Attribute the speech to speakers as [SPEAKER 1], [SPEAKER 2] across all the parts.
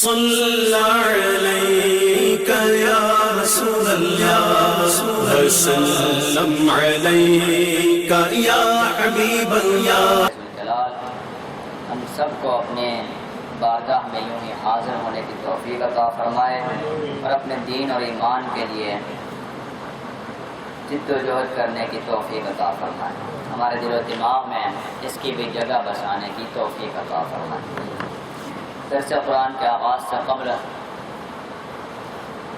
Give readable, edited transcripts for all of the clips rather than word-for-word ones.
[SPEAKER 1] صلی علیک یا رسول اللہ وسلم علیک یا حبیب اللہ۔
[SPEAKER 2] ہم سب کو اپنے بارگاہ میں یوں ہی حاضر ہونے کی توفیق عطا فرمائے اور اپنے دین اور ایمان کے لیے جد و جہد کرنے کی توفیق عطا فرمائے، ہمارے دل و دماغ میں اس کی بھی جگہ بسانے کی توفیق عطا فرمائے۔ درس قرآن کے آغاز سے قبل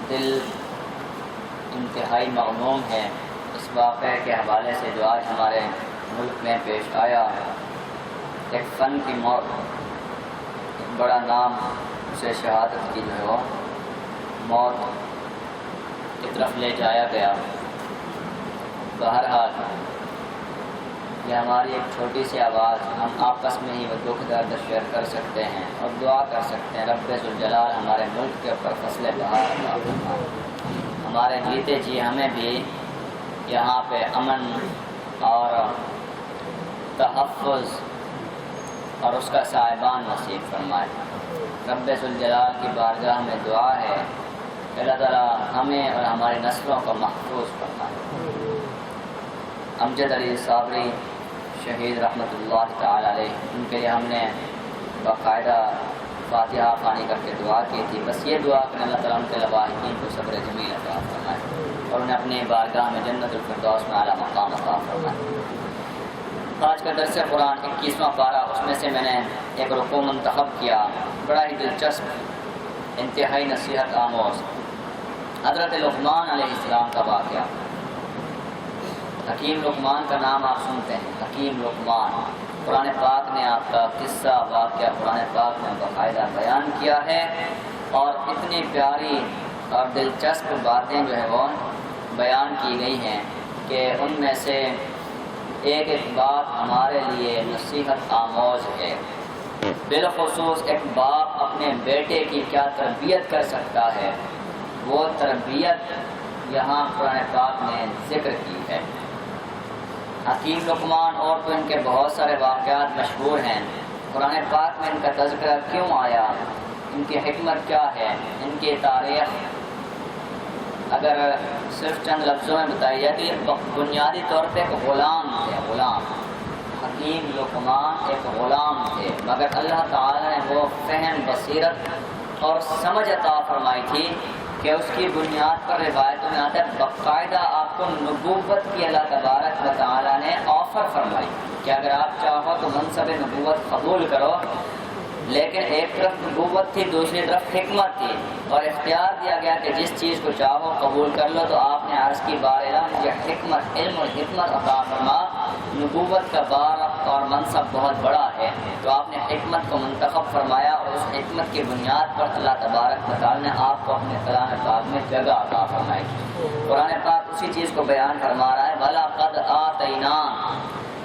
[SPEAKER 2] دل انتہائی مغموم ہے اس واقعے کے حوالے سے جو آج ہمارے ملک میں پیش آیا۔ ایک فن کی موت، ایک بڑا نام اسے شہادت کی جو ہے موت کی طرف لے جایا گیا۔ بہرحال یہ ہماری ایک چھوٹی سی آواز، ہم آپس میں ہی وہ دکھ درد شیئر کر سکتے ہیں اور دعا کر سکتے ہیں رب ذوالجلال ہمارے ملک کے اوپر فصل بہار عطا فرمائے، ہمارے جیتے جی ہمیں بھی یہاں پہ امن اور تحفظ اور اس کا صاحبان نصیب فرمائے۔ رب ذوالجلال کی بارگاہ میں دعا ہے کہ اللہ تعالیٰ ہمیں اور ہماری نسلوں کو محفوظ فرمائے۔ امجد علی صابری شہید رحمۃ اللہ تعالی علیہ، ان کے لیے ہم نے باقاعدہ فاتحہ خوانی کر کے دعا کی تھی، بس یہ دعا کہ اللہ تعالیٰ ان کے لواحقین کو صبر جمیل عطا فرمائے اور انہیں اپنے بارگاہ میں جنت الفردوس میں اعلیٰ مقام عطا فرمائے۔ آج کا درس قرآن 21واں پارہ، اس میں سے میں نے ایک رکوع منتخب کیا، بڑا ہی دلچسپ، انتہائی نصیحت آموز، حضرت لقمان علیہ السلام کا واقعہ۔ حکیم لقمان کا نام آپ سنتے ہیں، حکیم لقمان، قرآن پاک نے آپ کا قصہ واقعہ قرآن پاک میں باقاعدہ بیان کیا ہے اور اتنی پیاری اور دلچسپ باتیں جو ہے وہ بیان کی گئی ہیں کہ ان میں سے ایک ایک بات ہمارے لیے نصیحت آموز ہے۔ بالخصوص ایک باپ اپنے بیٹے کی کیا تربیت کر سکتا ہے، وہ تربیت یہاں قرآن پاک نے ذکر کی ہے۔ حکیم لقمان اور تو ان کے بہت سارے واقعات مشہور ہیں، قرآن پاک میں ان کا تذکرہ کیوں آیا، ان کی حکمت کیا ہے، ان کی تاریخ اگر صرف چند لفظوں میں بتائی جائے تو بنیادی طور پہ ایک غلام تھے، غلام حکیم لقمان ایک غلام تھے، مگر اللہ تعالیٰ نے وہ فہم، بصیرت اور سمجھ عطا فرمائی تھی کہ اس کی بنیاد پر روایتوں میں آتا ہے باقاعدہ آپ کو نبوت کی اللہ تبارک و تعالیٰ نے آفر فرمائی کہ اگر آپ چاہو تو منصب نبوت قبول کرو، لیکن ایک طرف نبوت تھی، دوسری طرف حکمت تھی اور اختیار دیا گیا کہ جس چیز کو چاہو قبول کر لو، تو آپ نے عرض کی بار مجھے حکمت، علم اور حکمت عطا فرما، نبوت کا بار اور منصب بہت بڑا ہے، تو آپ نے حکمت کو منتخب فرمایا اور اس حکمت کی بنیاد پر اللہ تبارک و تعالیٰ نے آپ کو اپنے کلام پاک میں جگہ عطا فرمائی۔ قرآن پاک اسی چیز کو بیان فرما رہا ہے، وَلَقَدْ آتَيْنَا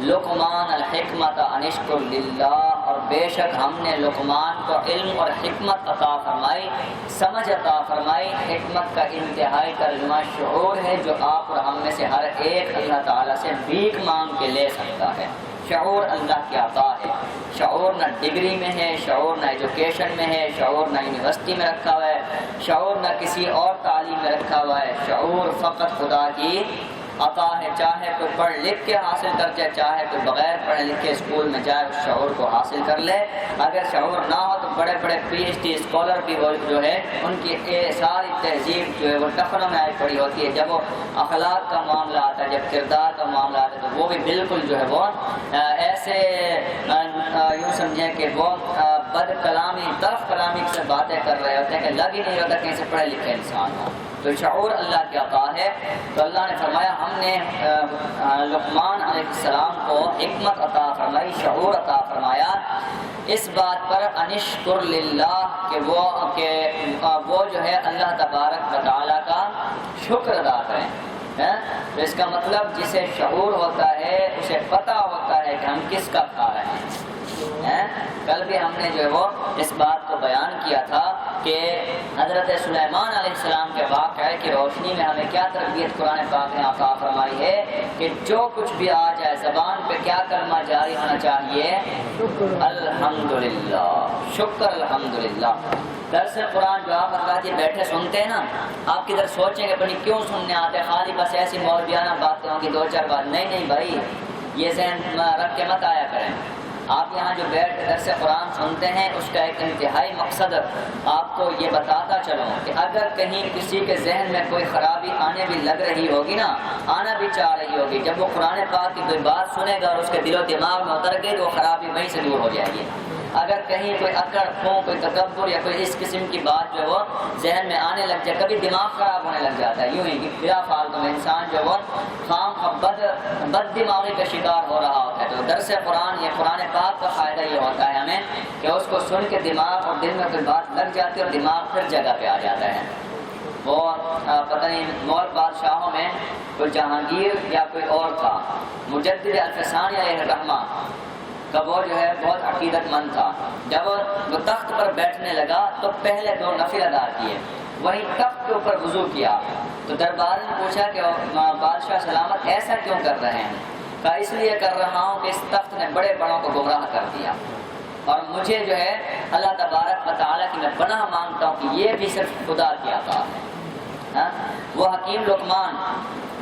[SPEAKER 2] لقمان الحکمت ان اشکر للہ، اور بے شک ہم نے لقمان کو علم اور حکمت عطا فرمائی، سمجھ عطا فرمائی۔ حکمت کا انتہائی ترجمہ شعور ہے جو آپ اور ہم میں سے ہر ایک اللہ تعالیٰ سے بھیک مانگ کے لے سکتا ہے۔ شعور اللہ کی عطا ہے، شعور نہ ڈگری میں ہے، شعور نہ ایجوکیشن میں ہے، شعور نہ یونیورسٹی میں رکھا ہوا ہے، شعور نہ کسی اور تعلیم میں رکھا ہوا ہے، شعور فقط خدا کی عطا ہے۔ چاہے کوئی پڑھ لکھ کے حاصل کر جائے، چاہے کوئی بغیر پڑھے لکھے اسکول میں جائے اس شعور کو حاصل کر لے، اگر شعور نہ ہو تو بڑے بڑے پی ایچ ڈی اسکالر بھی وہ جو ہے ان کی ساری تہذیب جو ہے وہ ٹفنوں میں آئی پڑی ہوتی ہے، جب وہ اخلاق کا معاملہ آتا ہے، جب کردار کا معاملہ آتا ہے تو وہ بھی بالکل جو ہے وہ ایسے یوں سمجھیں کہ وہ بد کلامی، طرف کلامی سے باتیں کر رہے ہوتے ہیں کہ لگ ہی نہیں ہوتا کہیں سے پڑھے لکھے انسان ہو، تو شعور اللہ کی عطا ہے۔ تو اللہ نے فرمایا ہم نے لقمان علیہ السلام کو حکمت عطا فرمائی، شعور عطا فرمایا، اس بات پر انشکر للہ کہ وہ جو ہے اللہ تبارک و تعالیٰ کا شکر ادا کریں۔ تو اس کا مطلب جسے شعور ہوتا ہے اسے پتہ ہوتا ہے کہ ہم کس کا کھا رہے ہیں۔ کل بھی ہم نے جو ہے وہ اس بات کو بیان کیا تھا کہ حضرت سلیمان علیہ السلام کے واقعے کی روشنی میں ہمیں کیا تربیت قرآن پاک نے عطا فرمائی ہے کہ جو کچھ بھی آ جائے زبان پہ کیا کلمہ جاری ہونا چاہیے، الحمدللہ، شکر الحمدللہ۔ درس قرآن جو آپ حضرات یہ بیٹھے سنتے ہیں نا، آپ کدھر سوچیں گے اپنی کیوں سننے آتے ہیں، خالی بس ایسی مولویانہ باتیں ہوں گی 2-4 بات. نہیں بھائی، یہ ذہن رکھ کے مت آیا کریں. آپ یہاں جو بیٹھ کے درس قرآن سنتے ہیں اس کا ایک انتہائی مقصد آپ کو یہ بتاتا چلوں کہ اگر کہیں کسی کے ذہن میں کوئی خرابی آنے بھی لگ رہی ہوگی نا، آنا بھی چاہ رہی ہوگی، جب وہ قرآن پاک کی کوئی بات سنے گا اور اس کے دل و دماغ میں اتر گئی تو وہ خرابی وہیں سے دور ہو جائے گی. اگر کہیں کوئی اکڑ پھونک، کوئی تکبر یا کوئی اس قسم کی بات جو وہ ذہن میں آنے لگ جائے، کبھی دماغ خراب ہونے لگ جاتا ہے یوں ہی بلا فالتو میں انسان جو وہ خام بد دماغی کا شکار ہو رہا ہوتا ہے. تو درس قرآن، یہ قرآن پاک کا فائدہ یہ ہوتا ہے ہمیں کہ اس کو سن کے دماغ اور دل میں کوئی بات لگ جاتی ہے اور دماغ پھر جگہ پہ آ جاتا ہے. وہ پتہ نہیں مغل بادشاہوں میں کوئی جہانگیر یا کوئی اور تھا، مجدد الفسانی علیہ الرحمہ کا وہ جو ہے بہت عقیدت مند تھا. جب وہ تخت پر بیٹھنے لگا تو پہلے 2 نفل ادا کیے، وہیں تخت کے اوپر وضو کیا. تو دربار نے پوچھا کہ بادشاہ سلامت ایسا کیوں کر رہے ہیں؟ کہا اس لیے کر رہا ہوں کہ اس تخت نے بڑے بڑوں کو گمراہ کر دیا اور مجھے جو ہے اللہ تبارک و تعالیٰ کی میں پناہ مانگتا ہوں کہ یہ بھی صرف خدا کی عطا ہے. وہ حکیم لقمان،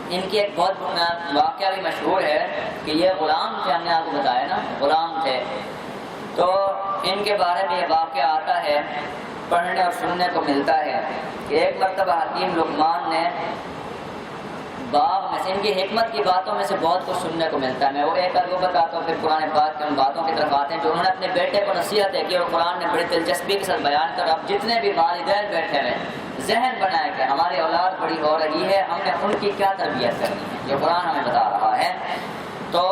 [SPEAKER 2] ان کی ایک بہت واقعہ بھی مشہور ہے کہ یہ غلام تھے، ہم نے آپ کو بتایا نا غلام تھے. تو ان کے بارے میں یہ واقعہ آتا ہے، پڑھنے اور سننے کو ملتا ہے کہ ایک مرتبہ حکیم لقمان نے باغ میں سے، ان کی حکمت کی باتوں میں سے بہت کچھ سننے کو ملتا ہے. میں وہ ایک وہ بتاتا ہوں، پھر قرآن پاک کی ان باتوں کی طرف آتے ہیں جو انہوں نے اپنے بیٹے کو نصیحتیں کی اور قرآن نے بڑی دلچسپی کے ساتھ بیان کر. اب جتنے بھی والدین بیٹھے ہوئے ذہن بنائے کہ ہماری اولاد بڑی ہو رہی ہے، ہم نے ان کی کیا تربیت کرنی ہے، یہ قرآن ہمیں بتا رہا ہے. تو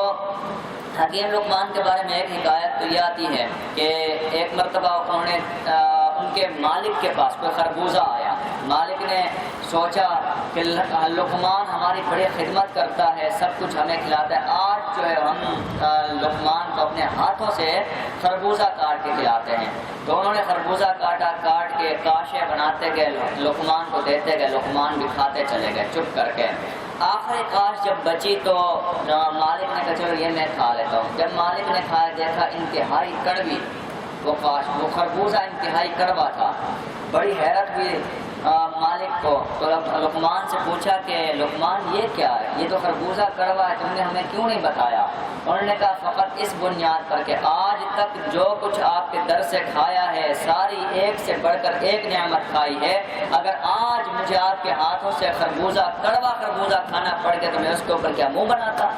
[SPEAKER 2] حکیم لقمان کے بارے میں ایک حکایت تو یہ آتی ہے کہ ایک مرتبہ انہوں نے ان کے مالک کے پاس کوئی خربوزہ آیا. مالک نے سوچا کہ لقمان ہماری بڑی خدمت کرتا ہے، سب کچھ ہمیں کھلاتا ہے، آج جو ہے ہم لقمان کو اپنے ہاتھوں سے خربوزہ کاٹ کے کھلاتے ہیں. تو انہوں نے خربوزہ کاٹ کے کاشے بناتے گئے، لقمان کو دیتے گئے، لقمان بھی کھاتے چلے گئے چپ کر کے. آخری کاش جب بچی تو مالک نے کہا چلو یہ میں کھا لیتا ہوں. جب مالک نے کھایا دیکھا انتہائی کڑوی وہ کاش، وہ خربوزہ انتہائی کڑوا تھا. بڑی حیرت ہوئی مالک کو. تو لقمان سے پوچھا کہ لقمان یہ کیا ہے، یہ تو خربوزہ کڑوا ہے، تم نے ہمیں کیوں نہیں بتایا؟ انہوں نے کہا فقط اس بنیاد پر کہ آج تک جو کچھ آپ کے در سے کھایا ہے ساری ایک سے بڑھ کر ایک نعمت کھائی ہے، اگر آج مجھے آپ کے ہاتھوں سے کڑوا خربوزہ کھانا پڑ گیا تو میں اس کے اوپر کیا منہ بناتا.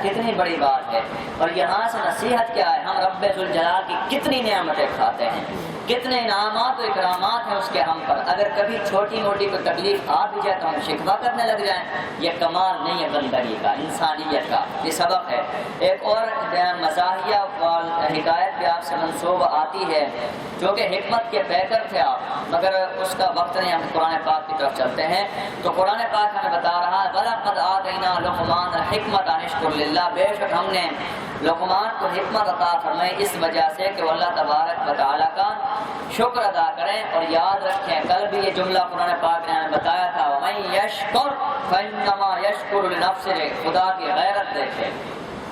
[SPEAKER 2] کتنی بڑی بات ہے. اور یہاں سے نصیحت کیا ہے، ہم رب ذوالجلال کی کتنی نعمتیں کھاتے ہیں، کتنے انعامات و اکرامات ہیں اس کے ہم پر. اگر کبھی چھوٹی موٹی کوئی تکلیف آ بھی جائے تو ہم شکوہ کرنے لگ جائیں، یہ کمال نہیں ہے بندگی کا، انسانیت کا، یہ سبق ہے. ایک اور مزاحیہ حکایت بھی آپ سے منسوب آتی ہے جو کہ حکمت کے پیکر تھے آپ، مگر اس کا وقت نہیں، ہم قرآن پاک کی طرف چلتے ہیں. تو قرآن پاک ہمیں بتا رہا ہے وَلَقَدْ آتَيْنَا لُقْمَانَ الْحِكْمَةَ أَنِ اشْكُرْ لِلَّهِ، بے شک ہم نے لقمان کو حکمت عطا فرمائی اس وجہ سے کہ وہ اللہ تبارک و تعالیٰ کا شکر ادا کریں. اور یاد رکھیں کل بھی یہ جملہ قرآن پاک نے ہمیں بتایا تھا وَمَن يَشْكُرْ فَإِنَّمَا يَشْكُرُ لِنَفْسِهِ. خدا کی غیرت دیکھیں،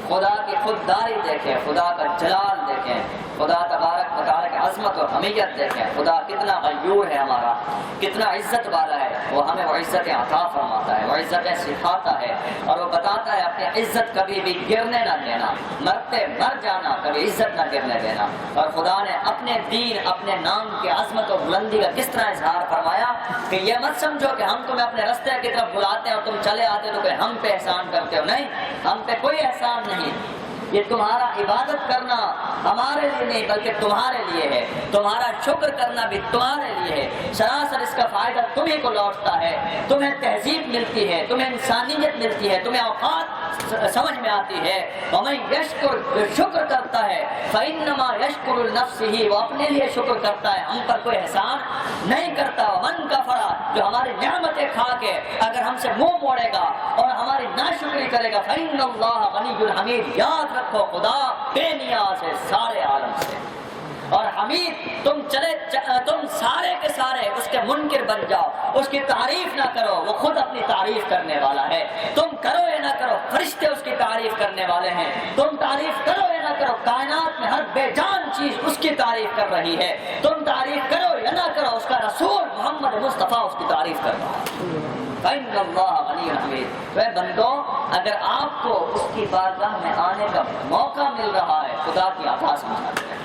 [SPEAKER 2] خدا کی خودداری دیکھیں، خدا کا جلال دیکھیں، خدا تبارک و تعالیٰ کی عظمت و حمیت دیکھیں. خدا کتنا غیور ہے ہمارا، کتنا عزت والا ہے. وہ ہمیں وہ عزتیں عطا فرماتا ہے، وہ عزتیں سکھاتا ہے اور وہ بتاتا ہے اپنی عزت کبھی بھی گرنے نہ دینا، مرتے مر جانا، کبھی عزت نہ گرنے دینا. اور خدا نے اپنے دین، اپنے نام کی عظمت و بلندی کا کس طرح اظہار فرمایا کہ یہ مت سمجھو کہ ہم تمہیں اپنے راستے کی طرف بلاتے ہیں اور تم چلے آتے تو کہ ہم پہ احسان کرتے ہو. نہیں، ہم پہ کوئی احسان نہیں. یہ تمہارا عبادت کرنا ہمارے لیے نہیں بلکہ تمہارے لیے ہے، تمہارا شکر کرنا بھی تمہارے لیے ہے. سراسر اس کا فائدہ تمہیں کو لوٹتا ہے، تمہیں تہذیب ملتی ہے، تمہیں انسانیت ملتی ہے، تمہیں اوقات سمجھ میں آتی ہے. وَمَن يَشْكُرْ، جو شکر کرتا ہے فَإِنَّمَا يَشْكُرُ لِنَفْسِهِ، وہ اپنے لیے شکر کرتا ہے، ہم پر کوئی احسان نہیں کرتا. وَمَن كَفَرَ، جو ہماری نعمتیں کھا کے اگر ہم سے منہ موڑے گا اور ہماری ناشکری کرے گا فَإِنَّ اللَّهَ غَنِيٌّ حَمِيدٌ. یاد رکھو خدا بے نیاز ہے سارے عالم سے، اور حمید تم سارے کے سارے اس کے کے منکر بن جاؤ، اس کی تعریف نہ کرو، وہ خود اپنی تعریف کرنے والا ہے۔ تم کرو یا نہ کرو، فرشتے اس کی تعریف کرنے والے ہیں۔ تم تعریف کرو یا نہ کرو، کائنات میں ہر بے جان چیز اس کی تعریف کر رہی ہے۔ تم تعریف کرو یا نہ کرو، اس کا رسول محمد مصطفیٰ اس کی تعریف کر رہا ہے۔ فَإِنَّ اللَّهَ غَنِيٌّ حَمِيدٌ۔ اے بندو، اگر آپ کو اس کی بارگاہ میں آنے کا موقع مل رہا ہے، خدا کی عطا سمجھا کریں۔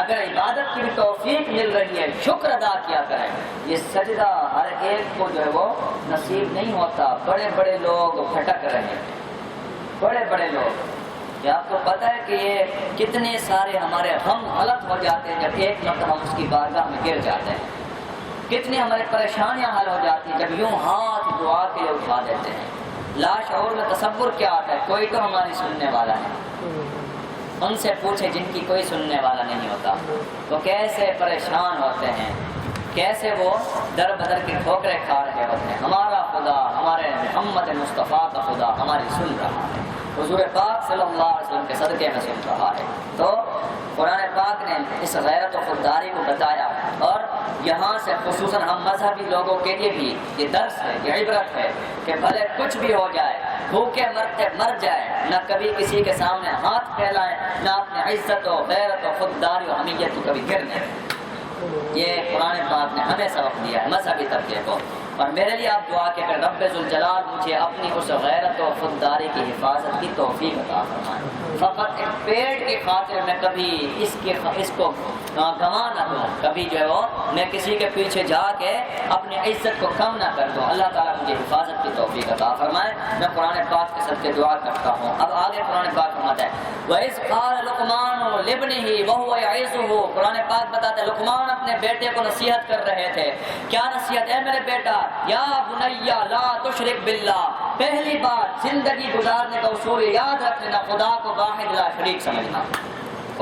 [SPEAKER 2] اگر عبادت کی بھی توفیق مل رہی ہے، شکر ادا کیا کریں۔ یہ سجدہ ہر ایک کو جو ہے وہ نصیب نہیں ہوتا۔ بڑے بڑے لوگ بھٹک رہے ہیں، بڑے بڑے لوگ۔ کیا آپ کو پتہ ہے کہ یہ کتنے سارے ہمارے غم غلط ہو جاتے ہیں جب ایک مرتبہ ہم اس کی بارگاہ میں گر جاتے ہیں؟ کتنی ہماری پریشانیاں حل ہو جاتی ہیں جب یوں ہاتھ دعا کے لیے اٹھا دیتے ہیں۔ لاشعور میں تصور کیا آتا ہے، کوئی تو ہماری سننے والا ہے۔ ان سے پوچھے جن کی کوئی سننے والا نہیں ہوتا، وہ کیسے پریشان ہوتے ہیں، کیسے وہ در بدر کی ٹھوکریں کھا رہے ہوتے ہیں۔ ہمارا خدا، ہمارے محمد مصطفیٰ کا خدا ہماری سن رہا ہے، حضور پاک صلی اللہ علیہ وسلم کے صدقے میں سن رہا ہے۔ تو قرآن پاک نے اس غیرت و خودداری کو بتایا، اور یہاں سے خصوصاً ہم مذہبی لوگوں کے لیے بھی یہ درس ہے، یہ عبرت ہے کہ بھلے کچھ بھی ہو جائے، بھوکے مرتے مر جائے، نہ کبھی کسی کے سامنے ہاتھ پھیلائیں، نہ اپنی عزت و غیرت و خودداری و حمیت کو کبھی گرنے دیں۔ یہ قرآن پاک نے ہمیں سبق دیا ہے مذہبی طبقے کو۔ اور میرے لیے آپ دعا کہ رب ذوالجلال مجھے اپنی اس غیرت و خودداری کی حفاظت کی توفیق عطا فرمائے۔ فقط ایک پیٹ کی خاطر میں کبھی اس کو گنوا نہ دوں، کبھی جو ہے وہ میں کسی کے پیچھے جا کے اپنی عزت کو کم نہ کر دوں۔ اللہ تعالیٰ مجھے حفاظت کی توفیق عطا فرمائے۔ میں قرآن پاک کے صدقے دعا کرتا ہوں۔ اب آگے قرآن پاک فرماتا ہے وَإِذْ قَالَ لُقْمَانُ لِابْنِهِ وَهُوَ يَعِظُهُ۔ قرآن پاک بتاتا ہے لقمان اپنے بیٹے کو نصیحت کر رہے تھے۔ کیا نصیحت؟ اے میرے بیٹا، یا بنیا لا تشرک باللہ، پہلی بات زندگی گزارنے کا اصول یاد رکھ لینا، خدا کو واحد لا شریک سمجھنا،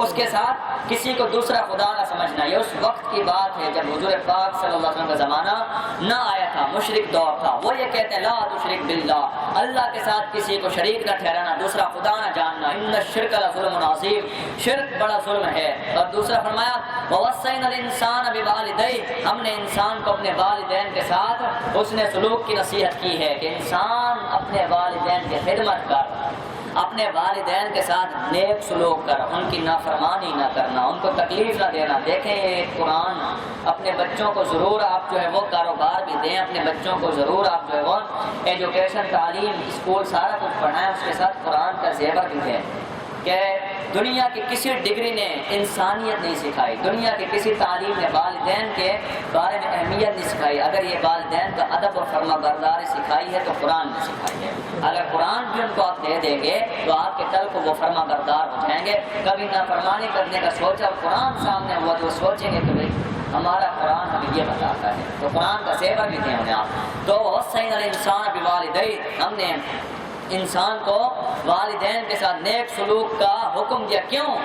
[SPEAKER 2] اس کے ساتھ کسی کو دوسرا خدا نہ سمجھنا۔ یہ اس وقت کی بات ہے جب حضور پاک صلی اللہ علیہ وسلم کا زمانہ نہ آیا تھا، مشرک دور تھا۔ وہ یہ کہتے ہیں لا تشرک باللہ، اللہ کے ساتھ کسی کو شریک نہ ٹھہرانا، دوسرا خدا نہ جاننا۔ ان الشرک لظلم عظیم، شرک بڑا ظلم ہے۔ اور دوسرا فرمایا ووصینا الانسان بوالدیہ، ہم نے انسان کو اپنے والدین کے ساتھ حسن سلوک کی نصیحت کی ہے کہ انسان اپنے والدین کی خدمت کر، اپنے والدین کے ساتھ نیک سلوک کر، ان کی نافرمانی نہ کرنا، ان کو تکلیف نہ دینا۔ دیکھیں یہ قرآن اپنے بچوں کو ضرور آپ جو ہے وہ کاروبار بھی دیں، اپنے بچوں کو ضرور آپ جو ہے وہ ایجوکیشن، تعلیم، اسکول سارا کچھ پڑھائیں، اس کے ساتھ قرآن کا زیور بھی دیں کہ دنیا کی کسی ڈگری نے انسانیت نہیں سکھائی، دنیا کی کسی تعلیم نے والدین کے بارے میں اہمیت نہیں سکھائی۔ اگر یہ والدین کا ادب اور فرما برداری سکھائی ہے تو قرآن نے سکھائی ہے۔ اگر قرآن بھی ان کو آپ دے دیں گے تو آپ کے کل کو وہ فرما بردار ہو جائیں گے۔ کبھی نافرمانی کرنے کا سوچا اور قرآن سامنے ہوا تو وہ سوچیں گے کہ بھائی ہمارا قرآن ہمیں یہ بتاتا ہے، تو قرآن کا زیور بھی دیں انہیں آپ۔ تو وصینا الانسان بوالدیہ، ہم نے انسان کو والدین کے ساتھ نیک سلوک کا حکم دیا۔ کیوں؟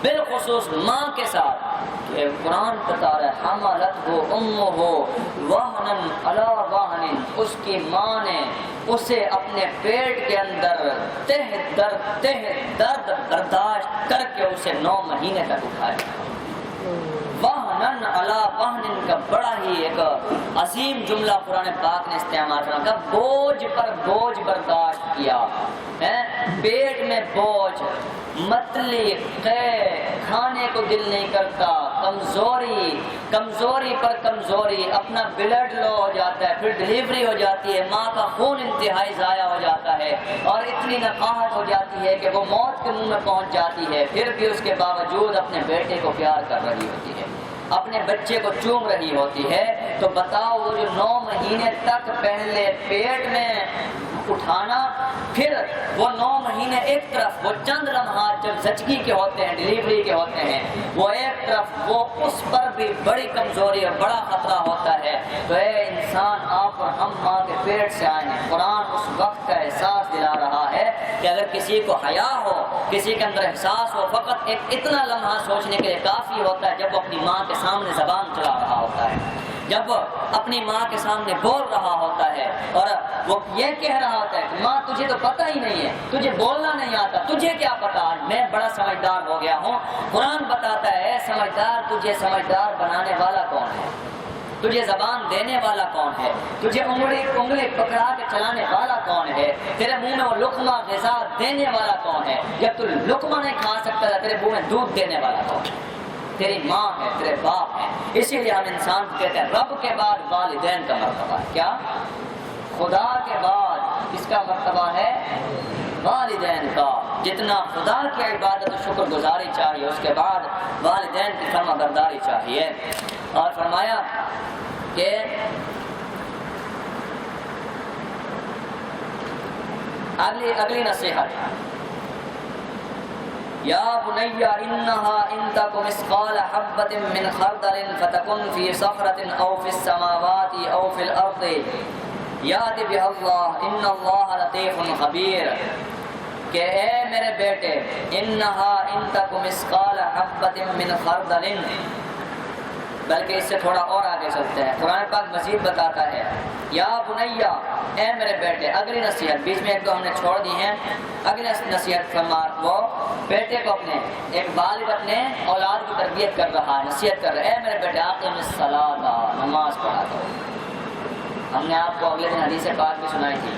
[SPEAKER 2] بالخصوص ماں کے ساتھ، کہ قرآن بتا رہا ہے حملتہ امہ وہنا علی وہن، اس کی ماں نے اسے اپنے پیٹ کے اندر تہ درد برداشت کر کے اسے 9 مہینے تک اٹھایا۔ وہنن علی وہن کا بڑا ہی ایک عظیم جملہ قرآن پاک نے استعمال کیا، بوجھ پر بوجھ برداشت کیا ہے، پیٹ میں بوجھ، متلی کھانے کو دل نہیں کرتا، کمزوری پر کمزوری، اپنا بلڈ لو ہو جاتا ہے، پھر ڈلیوری ہو جاتی ہے، ماں کا خون انتہائی ضائع ہو جاتا ہے، اور اتنی نقاہت ہو جاتی ہے کہ وہ موت کے منہ میں پہنچ جاتی ہے، پھر بھی اس کے باوجود اپنے بیٹے کو پیار کر رہی ہوتی ہے، اپنے بچے کو چوم رہی ہوتی ہے۔ تو بتاؤ وہ جو 9 مہینے تک پہلے پیٹ میں اٹھانا، پھر وہ 9 مہینے ایک طرف، وہ چند لمحات جب زچگی کے ہوتے ہیں، ڈلیوری کے ہوتے ہیں، وہ ایک طرف، وہ اس پر بھی بڑی کمزوری اور بڑا خطرہ ہوتا ہے۔ تو اے انسان، آپ اور ہم ماں کے پیٹ سے آئے ہیں، قرآن اس وقت کا احساس دلا رہا ہے کہ اگر کسی کو حیا ہو، کسی کے اندر احساس ہو، فقط ایک اتنا لمحہ سوچنے کے لیے کافی ہوتا ہے جب وہ اپنی ماں کے سامنے زبان چلا رہا ہوتا ہے، جب اپنی ماں کے سامنے بول رہا ہوتا ہے، اور وہ یہ کہہ رہا ہوتا ہے کہ ماں تجھے تو پتہ ہی نہیں ہے، تجھے بولنا نہیں آتا، تجھے کیا پتا، میں بڑا سمجھدار ہو گیا ہوں۔ قرآن بتاتا ہے سمجھدار، تجھے سمجھدار بنانے والا کون ہے؟ تجھے زبان دینے والا کون ہے؟ تجھے انگلی پکڑا کے چلانے والا کون ہے؟ تیرے منہ میں وہ لقمہ غذا دینے والا کون ہے؟ جب تو لقمہ نہیں کھا سکتا تھا، تیرے منہ میں دودھ دینے والا کون ہے؟ تیری ماں ہے، تیرے باپ ہے۔ اسی لیے ہم انسان کو کہتے ہیں رب کے بعد والدین کا مرتبہ ہے۔ کیا؟ خدا کے بعد کس کا مرتبہ ہے؟ والدین کا۔ جتنا خدا کی عبادت و شکر گزاری چاہیے، اس کے بعد والدین کی فرما برداری چاہیے۔ اور فرمایا کہ اگلی نصیحت، یا بنی انہا ان تک مثقال حبۃ من خردل فتکن فی صخرۃ او فی السماوات او فی الارض یأتی بہا اللہ ان اللہ لطیف خبیر، کہ اے میرے بیٹے انہا ان تک مثقال حبۃ من خردل، بلکہ اس سے تھوڑا اور آگے چلتے ہیں، قرآن پاک مزید بتاتا ہے یا بنیا، اے میرے بیٹے۔ اگلی نصیحت بیچ میں ایک دو ہم نے چھوڑ دی ہیں، اگلی نصیحت فرما وہ بیٹے کو اپنے ایک والد اپنے اولاد کی تربیت کر رہا ہے، نصیحت کر رہا ہے، اے میرے بیٹے اقم الصلاۃ، نماز پڑھا کرو۔ ہم نے آپ کو اگلے دن حدیث پاک بھی سنائی تھی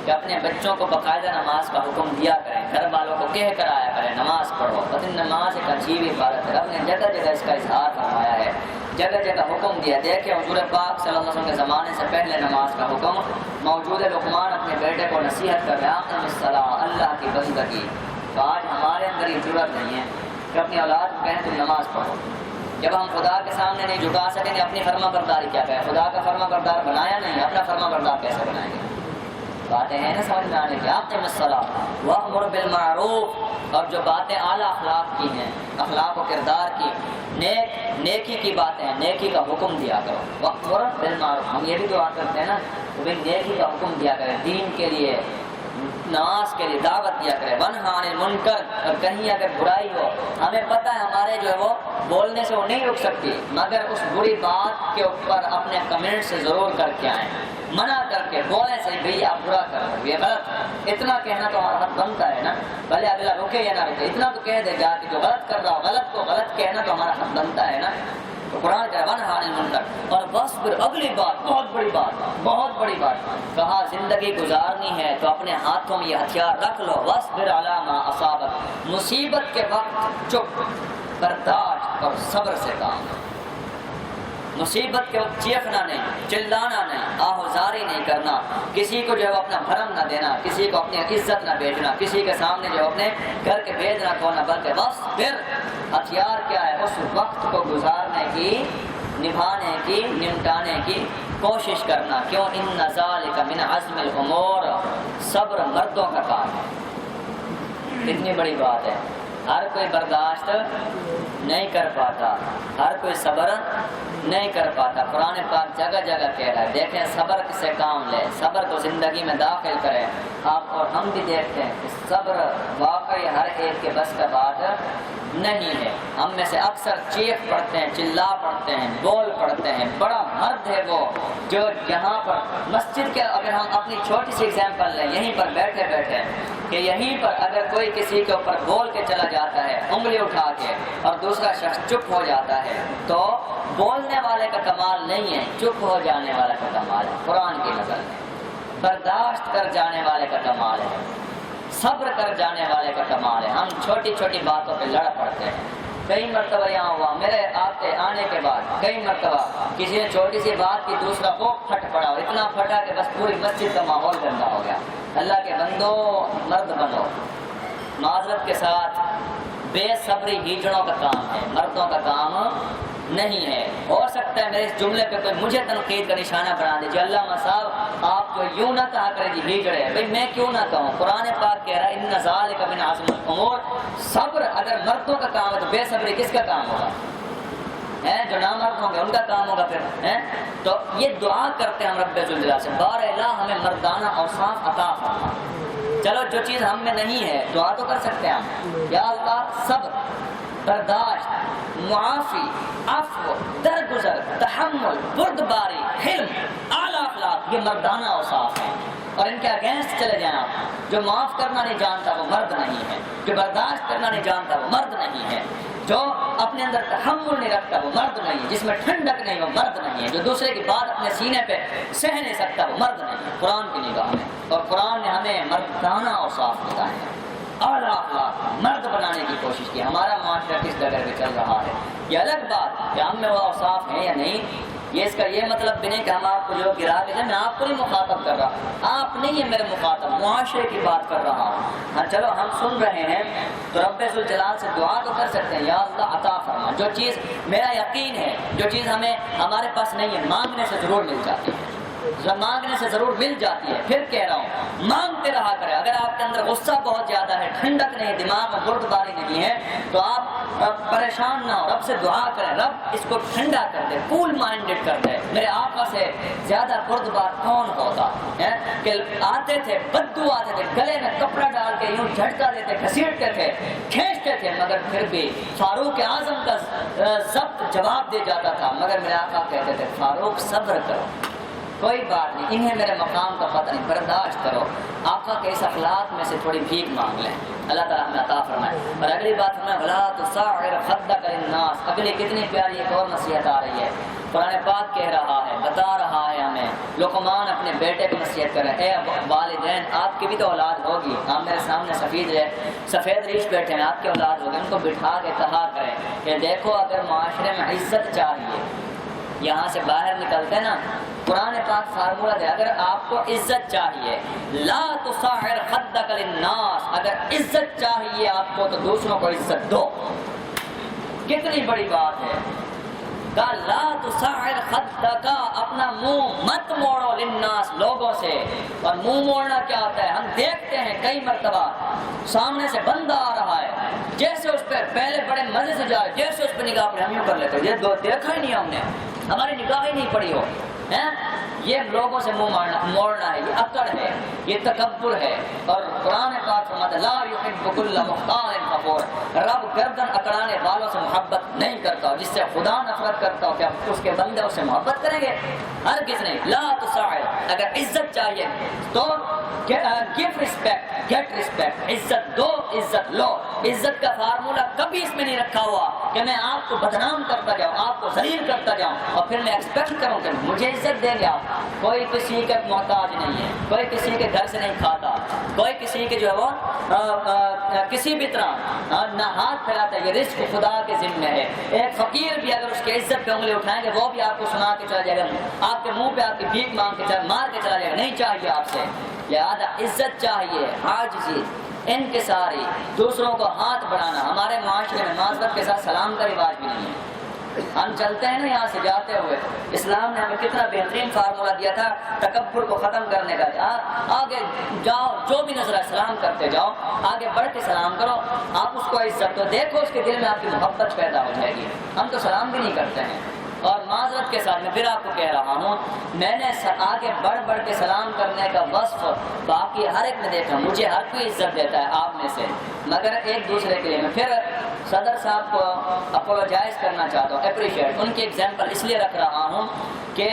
[SPEAKER 2] کہ اپنے بچوں کو باقاعدہ نماز کا حکم دیا کریں، گھر والوں کو کہہ کر آیا کریں نماز پڑھو۔ پتہ نماز ایک عجیب عبادت ہے، رب نے جگہ جگہ اس کا اظہار فرمایا ہے، جگہ جگہ حکم دیا۔ دیکھیں حضور پاک صلی اللہ علیہ وسلم کے زمانے سے پہلے نماز کا حکم موجود ہے۔ لقمان اپنے بیٹے کو نصیحت کر رہے ہیں اقم الصلاۃ، اللہ کی بندگی۔ تو آج ہمارے اندر یہ ضرورت نہیں ہے کہ اپنی اولاد کو کہیں تم نماز پڑھو، جب ہم خدا کے سامنے نہیں جھکا سکیں گے اپنی فرما برداری کیا کریں؟ خدا کا فرما بردار بنایا نہیں، اپنا فرما بردار کیسے بنائیں گے؟ باتیں ہیں نا سمجھ میں آنے کی، اقم الصلاۃ وامر بالمعروف، اور جو باتیں اعلیٰ اخلاق کی ہیں، اخلاق و کردار کی، نیکی کی باتیں ہیں، نیکی کا حکم دیا کرو۔ وامر بالمعروف، ہم یہ بھی دعا کرتے ہیں نا کہ بھائی نیکی کا حکم دیا کرے، دین کے لیے، نماز کے لیے دعوت دیا کرے۔ ونہا عن المنکر، اور کہیں اگر برائی ہو، ہمیں پتہ ہے ہمارے جو ہے وہ بولنے سے وہ نہیں رک سکتی، مگر اس بری بات کے اوپر اپنے کمنٹ سے ضرور کر کے آئیں، منع کر کے بولیں صحیح بھئی آپ برا کر رہے ہو، یہ غلط ہے۔ اتنا کہنا تو ہمارا حق بنتا ہے نا، بھلے اگلا رکے یا نہ رکے، اتنا تو کہہ دے گا کہ جو غلط کر رہا ہو غلط کو غلط کہنا تو ہمارا حق بنتا ہے نا۔ تو قرآن کہہ رہا ونہا عن المنکر، اور بس پھر اگلی بات بہت بڑی بات کہا زندگی گزارنی ہے تو اپنے ہاتھوں میں یہ ہتھیار رکھ لو، واصبر علی ما اصابک، مصیبت کے وقت چپ، برداشت اور صبر سے کام۔ مصیبت کے وقت چیخنا نہیں، چلانا نہیں، آہوزاری نہیں کرنا، کسی کو جو ہے اپنا بھرم نہ دینا، کسی کو اپنی عزت نہ بیچنا، کسی کے سامنے جو اپنے گھر کے بھیج نہ کھولنا، بلکہ بس پھر ہتھیار کیا ہے؟ اس وقت کو گزارنے کی، نبھانے کی، نمٹانے کی کوشش کرنا۔ کیوں؟ ان ذالک من عزم الامور، صبر مردوں کا کام ہے۔ اتنی بڑی بات ہے، ہر کوئی برداشت نہیں کر پاتا، ہر کوئی صبر نہیں کر پاتا۔ قرآن پاک جگہ جگہ کہہ رہا ہے، دیکھیں صبر سے کام لے، صبر کو زندگی میں داخل کریں۔ آپ اور ہم بھی دیکھتے ہیں کہ صبر واقعی ہر ایک کے بس کا بات نہیں ہے۔ ہم میں سے اکثر چیخ پڑھتے ہیں، چلا پڑھتے ہیں، بول پڑھتے ہیں، بڑا مرد ہے وہ جو یہاں پر مسجد کے، اگر ہم اپنی چھوٹی سی ایگزامپل لیں، یہیں پر بیٹھے بیٹھے کہ یہیں پر اگر کوئی کسی کے اوپر بول کے چلا جاتا ہے انگلی اٹھا کے اور دوسرا شخص چپ ہو جاتا ہے، تو بولنے والے کا کمال نہیں ہے، چپ ہو جانے والا کا کمال ہے قرآن کی نظر میں۔ برداشت کر جانے والے کا کمال ہے، صبر کر جانے والے کا کمال ہے۔ ہم چھوٹی چھوٹی باتوں پہ لڑ پڑتے ہیں۔ کئی مرتبہ یہاں ہوا میرے آنے کے بعد، کئی مرتبہ کسی نے چھوٹی سی بات کی دوسرا کو پھٹ پڑا، اور اتنا پھٹا کہ بس پوری مسجد کا ماحول گندا ہو گیا۔ اللہ کے بندو مرد بنو، معذرت کے ساتھ بے صبری ہیجڑوں کا کام ہے، مردوں کا کام نہیں ہے۔ ہو سکتا ہے میرے اس جملے پہ کوئی مجھے تنقید کا نشانہ بنا دے، علامہ صاحب آپ جو یوں نہ کہا کرے جی ہیجڑے، بھائی میں کیوں نہ کہوں؟ قرآن پاک کہہ رہا ہے ان ذالک من عزم الامور، صبر اگر مردوں کا کام ہے تو بے صبری کس کا کام ہوگا؟ جو نامرد ہوں گے ان کا کام ہوگا پھر۔ تو یہ دعا کرتے ہیں ہم رب ذوالجلال سے، بار الہ ہمیں مردانہ اوصاف عطا فرما۔ چلو جو چیز ہم میں نہیں ہے دعا تو کر سکتے ہیں ہم، یا اللہ صبر، برداشت، معافی، عفو، درگزر، تحمل، بردباری، حلم، اعلیٰ اخلاق، یہ مردانہ اوصاف ہیں، اور ان کے اگینسٹ چلے جائیں آپ۔ جو معاف کرنا نہیں جانتا وہ مرد نہیں ہے، جو برداشت کرنا نہیں جانتا وہ مرد نہیں ہے۔ جو اپنے اندر تحمل نہیں رکھتا وہ مرد نہیں ہے، جس میں ٹھنڈک نہیں وہ مرد نہیں ہے، جو دوسرے کی بات اپنے سینے پہ سہ نہیں سکتا وہ مرد نہیں ہے قرآن کی نگاہ میں۔ اور قرآن نے ہمیں مردانہ اور صاف بتائے ہیں، اعلیٰ اخلاق مرد بنانے کی کوشش کی۔ ہمارا معاشرہ کس جگہ پہ چل رہا ہے یہ الگ بات، کہ ہم میں وہ اوصاف ہیں یا نہیں، یہ اس کا یہ مطلب بھی نہیں کہ ہم آپ کو جو گرا کے جائیں۔ میں آپ کو نہیں مخاطب کر رہا، آپ نہیں ہے میرے مخاطب، معاشرے کی بات کر رہا ہوں۔ ہاں چلو ہم سن رہے ہیں تو رب ذوالجلال سے دعا تو کر سکتے ہیں، یا اللہ عطا فرما، جو چیز میرا یقین ہے، جو چیز ہمیں ہمارے پاس نہیں ہے مانگنے سے ضرور مل جاتی ہے، مانگنے سے ضرور مل جاتی ہے۔ پھر کہہ رہا ہوں مانگتے رہا کریں۔ اگر آپ کے اندر غصہ بہت زیادہ ہے، ٹھنڈک نہیں، دماغ میں بردباری نہیں ہے، تو آپ پریشان نہ ہو، رب سے دعا کریں، رب اس کو ٹھنڈا کر دے، کول مائنڈڈ کر دے۔ میرے آقا سے زیادہ بردبار کون ہوتا ہے کہ آتے تھے، بدو آتے تھے، گلے میں کپڑا ڈال کے یوں جھٹکا دیتے، گھسیٹتے تھے، کھینچتے تھے، مگر پھر بھی فاروق اعظم کا ضبط جواب دے جاتا تھا، مگر میرے آقا کہتے تھے فاروق صبر کرو، کوئی بات نہیں، انہیں میرے مقام کا پتہ نہیں، برداشت کرو۔ آقا کے اس اخلاق میں سے تھوڑی بھیک مانگ لیں، اللہ تعالیٰ ہمیں عطا فرمائے۔ اور اگلی بات فرمائے وَلَا تُصَعِّرْ خَدَّكَ لِلنَّاسِ، اگلی کتنی پیاری ایک اور نصیحت آ رہی ہے۔ قرآن پاک کہہ رہا ہے، بتا رہا ہے ہمیں، لقمان اپنے بیٹے کو نصیحت کر رہے ہیں، اے والدین آپ کی بھی تو اولاد ہوگی، آپ میرے سامنے سفید ریش بیٹھے ہیں، آپ کی اولاد ہوگی، ان کو بٹھا کے کہا کریں کہ دیکھو اگر معاشرے میں عزت چاہیے، یہاں سے باہر نکلتے نا، قرآن پاک فارمولہ دے، اگر آپ کو عزت چاہیے، لا تصعر خدک للناس، اگر عزت چاہیے آپ کو تو دوسروں کو عزت دو۔ کتنی بڑی بات ہے، کہا لا تصعر خدک، اپنا منہ مت موڑو للناس، لوگوں سے۔ اور منہ موڑنا کیا ہوتا ہے؟ ہم دیکھتے ہیں کئی مرتبہ سامنے سے بندہ آ رہا ہے، جیسے اس پہ پہلے بڑے مزے سے جا رہے، جیسے اس پہ نگاہ پڑے ہم یوں کر لیتے، یہ دیکھا ہی نہیں ہم نے، ہماری نگاہ ہی نہیں پڑی ہو، یہ لوگوں سے منہ موڑنا ہے، یہ اکڑ ہے، یہ تکبر ہے۔ اور قرآن پاک فرماتا ہے لا یحب کل مختال فخور، رب گردن اکڑانے والوں سے محبت نہیں کرتا، جس سے خدا نفرت کرتا ہو، کیا اس کے بندے اس سے محبت کریں گے؟ ہرگز نہیں۔ لا تصعر، اگر عزت چاہیے تو گیو رسپیکٹ، گیٹ رسپیکٹ، عزت دو، عزت لو۔ عزت کا فارمولہ کبھی اس میں نہیں رکھا ہوا کہ میں آپ کو بدنام کرتا جاؤں، آپ کو ذلیل کرتا جاؤں اور پھر میں ایکسپیکٹ کروں کہ مجھے عزت دیں گے آپ۔ کوئی کسی کا محتاج نہیں ہے، کوئی کسی کے گھر سے نہیں کھاتا، کوئی کسی کے جو ہے وہ کسی بھی طرح نہ ہاتھ پھیلاتا ہے، یہ رزق خدا کے ذمہ ہے۔ ایک فقیر بھی اگر اس کے عزت پہ انگلی اٹھائیں گے وہ بھی آپ کو سنا کے چلا جائے گا، آپ کے منہ پہ آپ کی بھیک مانگ کے مار کے چلا جائے گا، نہیں چاہیے آپ سے۔ لہٰذا عزت چاہیے، عاجزی، انکساری، دوسروں کو ہاتھ بڑھانا۔ ہمارے معاشرے میں معذرت کے ساتھ سلام کا رواج بھی نہیں ہے، ہم چلتے ہیں نا یہاں سے جاتے ہوئے، اسلام نے ہمیں کتنا بہترین فارمولہ دیا تھا تکبر کو ختم کرنے کا۔ آگے جاؤ، جو بھی نظر سلام کرتے جاؤ، آگے بڑھ کے سلام کرو، آپ اس کو عزت دو، دیکھو اس کے دل میں آپ کی محبت پیدا ہو جائے گی۔ ہم تو سلام بھی نہیں کرتے ہیں۔ اور معذرت کے ساتھ میں پھر آپ کو کہہ رہا ہوں، میں نے آگے بڑھ کے سلام کرنے کا وصف باقی ہر ایک میں دیکھا، مجھے ہر کوئی عزت دیتا ہے آپ میں سے، مگر ایک دوسرے کے لیے میں پھر صدر صاحب کو اپولوجائز کرنا چاہتا ہوں، اپریشیٹ، ان کی ایگزامپل اس لیے رکھ رہا ہوں کہ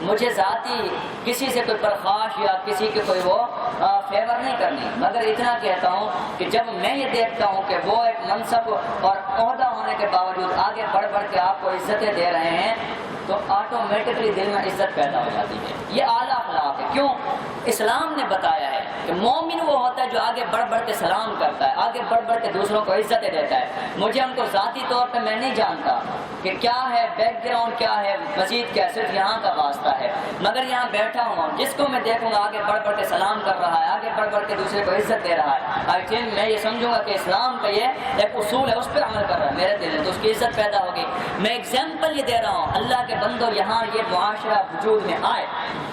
[SPEAKER 2] مجھے ذاتی کسی سے کوئی پرخاش یا کسی کے کوئی وہ فیور نہیں کرنی، مگر اتنا کہتا ہوں کہ جب میں یہ دیکھتا ہوں کہ وہ ایک منصب اور عہدہ ہونے کے باوجود آگے بڑھ کے آپ کو عزتیں دے رہے ہیں تو آٹومیٹکلی دل میں عزت پیدا ہو جاتی ہے۔ یہ اعلیٰ اخلاق ہے۔ کیوں؟ اسلام نے بتایا ہے کہ مومن وہ ہوتا ہے جو آگے بڑھ کے سلام کرتا ہے، آگے بڑھ کے دوسروں کو عزتیں دیتا ہے۔ مجھے ان کو ذاتی طور پہ میں نہیں جانتا کہ کیا ہے بیک گراؤنڈ، کیا ہے مزید، کیا صرف یہاں کا واسطہ ہے، مگر یہاں بیٹھا ہوں جس کو میں دیکھوں گا آگے بڑھ کے سلام کر رہا ہے، آگے بڑھ کے دوسرے کو عزت دے رہا ہے، آئی تھنک میں یہ سمجھوں گا کہ اسلام کا یہ ایک اصول ہے، اس پہ عمل کر رہا ہے میرے دل میں، تو اس کی عزت پیدا ہوگی۔ میں ایگزامپل یہ دے رہا ہوں، اللہ کے بندوں یہاں یہ معاشرہ وجود میں آئے،